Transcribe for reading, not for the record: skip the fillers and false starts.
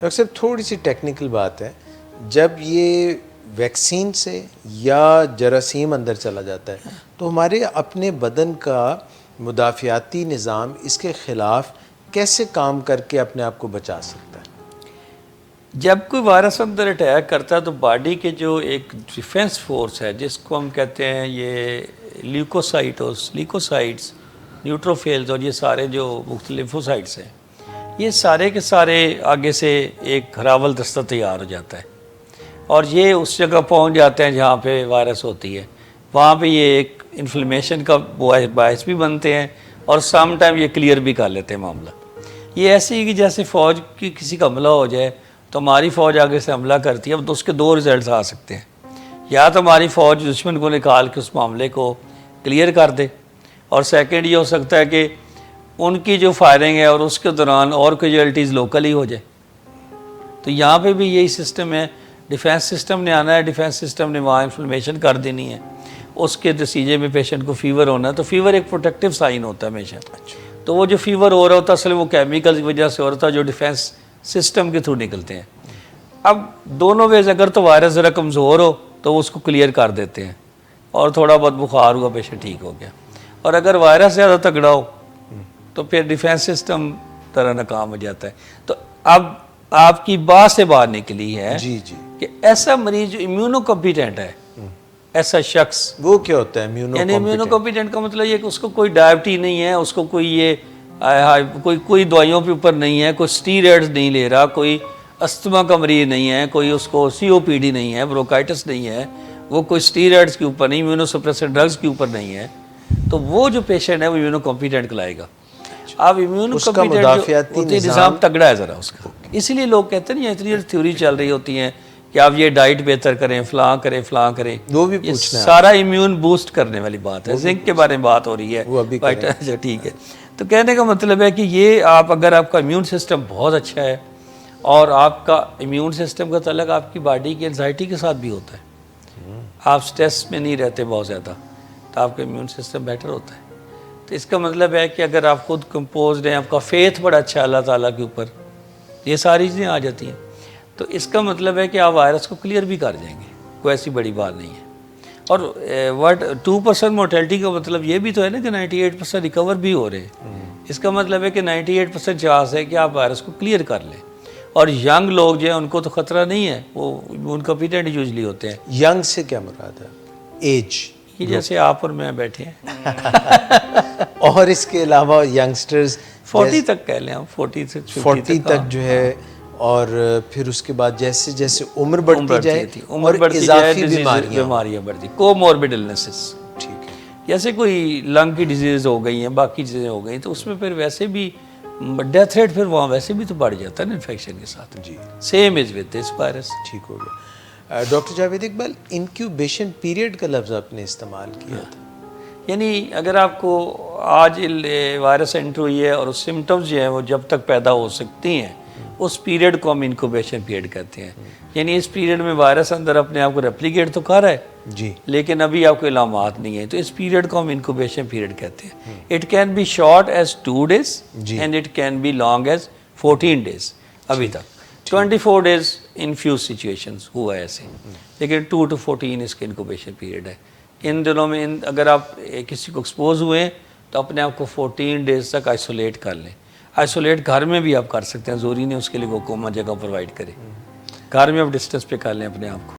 Doctor साहब थोड़ी सी technical बात है, जब ये वैक्सीन से या जरासीम अंदर चला जाता है तो हमारे अपने बदन का मुदाफ़ियाती निज़ाम इसके ख़िलाफ़ कैसे काम करके अपने आप को बचा सकता है? जब कोई वायरस अंदर अटैक करता है तो बॉडी के जो एक डिफेंस फोर्स है जिसको हम कहते हैं ये ल्यूकोसाइट्स, न्यूट्रोफिल्स और ये सारे जो मुख्तलिफ लिम्फोसाइट्स हैं, ये सारे के सारे आगे से एक हरावल दस्ता तैयार हो जाता है और ये उस जगह पहुंच जाते हैं जहाँ पे वायरस होती है। वहाँ पे ये एक इन्फ्लेमेशन का बायस भी बनते हैं और सम टाइम ये क्लियर भी कर लेते हैं मामला। ये ऐसे ही कि जैसे फ़ौज की किसी का हमला हो जाए तो हमारी फ़ौज आगे से हमला करती है, अब तो उसके दो रिज़ल्ट आ सकते हैं। या तो हमारी फ़ौज दुश्मन को निकाल के उस मामले को क्लियर कर दे, और सेकंड ये हो सकता है कि उनकी जो फायरिंग है और उसके दौरान और कैजुअल्टीज़ लोकली हो जाए। तो यहाँ पे भी यही सिस्टम है, डिफेंस सिस्टम ने आना है, डिफेंस सिस्टम ने वहाँ इन्फ्लेमेशन कर देनी है, उसके नतीजे में पेशेंट को फ़ीवर होना है। तो फ़ीवर एक प्रोटेक्टिव साइन होता है हमेशा। तो वो जो फ़ीवर हो रहा होता है असल वो केमिकल की वजह से हो रहा था जो डिफेंस सिस्टम के थ्रू निकलते हैं। अब दोनों वेज, अगर तो वायरस ज़रा कमज़ोर हो तो वो उसको क्लियर कर देते हैं और थोड़ा बहुत बुखार हुआ पेशेंट ठीक हो गया, और अगर वायरस ज़्यादा तगड़ा हो तो फिर डिफेंस सिस्टम तरह नाकाम हो जाता है। तो अब आपकी बात से बाहर निकली है जी कि ऐसा मरीज जो इम्यूनो कॉम्पिटेंट है, ऐसा शख्स, वो क्या होता है इम्यूनो कॉम्पिटेंट का मतलब ये कि उसको कोई डायबिटीज नहीं है, उसको कोई ये कोई दवाइयों के ऊपर नहीं है, कोई स्टीरॉइड्स नहीं ले रहा, कोई अस्थमा का मरीज नहीं है, कोई उसको सीओपीडी नहीं है, ब्रोंकाइटिस नहीं है, वो कोई स्टीरॉइड्स के ऊपर नहीं, इम्यूनोसप्रेसेंट ड्रग्स के ऊपर नहीं है, तो वो जो पेशेंट है वो इम्यूनो कॉम्पिटेंट कहलाएगा। अब इम्यूनो कॉम्पिटेंट निज़ाम तगड़ा है ज़रा उसका, इसीलिए लोग कहते हैं ना, इतनी थ्योरी चल रही होती है कि आप ये डाइट बेहतर करें, फलां करें, वो भी ये सारा इम्यून बूस्ट करने वाली बात है। जिंक के बारे में बात हो रही है, अच्छा ठीक है। तो कहने का मतलब है कि ये आप, अगर आपका इम्यून सिस्टम बहुत अच्छा है और आपका इम्यून सिस्टम का तल्लुक आपकी बॉडी की एंजाइटी के साथ भी होता है, आप स्ट्रेस में नहीं रहते बहुत ज़्यादा, तो आपका इम्यून सिस्टम बेटर होता है। तो इसका मतलब है कि अगर आप खुद कंपोज्ड हैं, आपका फेथ बड़ा अच्छा है अल्लाह ताला के ऊपर, ये सारी चीज़ें आ जाती हैं, तो इसका मतलब है कि आप वायरस को क्लियर भी कर जाएंगे, कोई ऐसी बड़ी बात नहीं है। और 2% मोर्टेलिटी का मतलब ये भी तो है ना कि 98% रिकवर भी हो रहे हैं। इसका मतलब है कि 98% चांस है कि आप वायरस को क्लियर कर लें। और यंग लोग जो है उनको तो ख़तरा नहीं है, वो इम्यून कॉम्पिटेंट यूजली होते हैं। यंग से क्या मुराद है? एज, ये जैसे आप और मैं बैठे हैं और इसके अलावा यंगस्टर्स 40 तक कह लें हम, 40 से 40 तक जो है, और फिर उसके बाद जैसे जैसे उम्र बढ़ती जाए उम्र बढ़ती जाए, बीमारियाँ बढ़ती, कोमॉर्बिड इलनेसेस, ठीक है, जैसे कोई लंग की डिजीज़ हो गई हैं, बाकी चीज़ें हो गई, तो उसमें फिर वैसे भी डेथ रेट फिर वहाँ वैसे भी तो बढ़ जाता है ना इन्फेक्शन के साथ। जी, same is with this virus. ठीक हो गया। Doctor Javed Iqbal, incubation period का लफ्ज़ आपने इस्तेमाल किया था, यानी अगर आपको आज वायरस एंटर हुई है और सिम्टम्स जो हैं वो जब तक पैदा हो सकती हैं, उस पीरियड को हम इंक्यूबेशन पीरियड कहते हैं। यानी इस पीरियड में वायरस अंदर अपने आप को रेप्लिकेट तो कर रहा है जी, लेकिन अभी आपको इलामात नहीं है, तो इस पीरियड को हम इंक्यूबेशन पीरियड कहते हैं। It can be short as 2 days and it can be long as 14 days। अभी तक 24 days इन फ्यू सिचुएशंस हुआ है ऐसे, लेकिन 2 to 14 इसका इंक्यूबेशन पीरियड है। इन दिनों में अगर आप किसी को एक्सपोज हुए हैं तो अपने आप को 14 days तक आइसोलेट कर लें। आइसोलेट घर में भी आप कर सकते हैं, ज़रूरी नहीं उसके लिए वो कोमा जगह प्रोवाइड करें, घर में आप डिस्टेंस पे कर लें अपने आप को।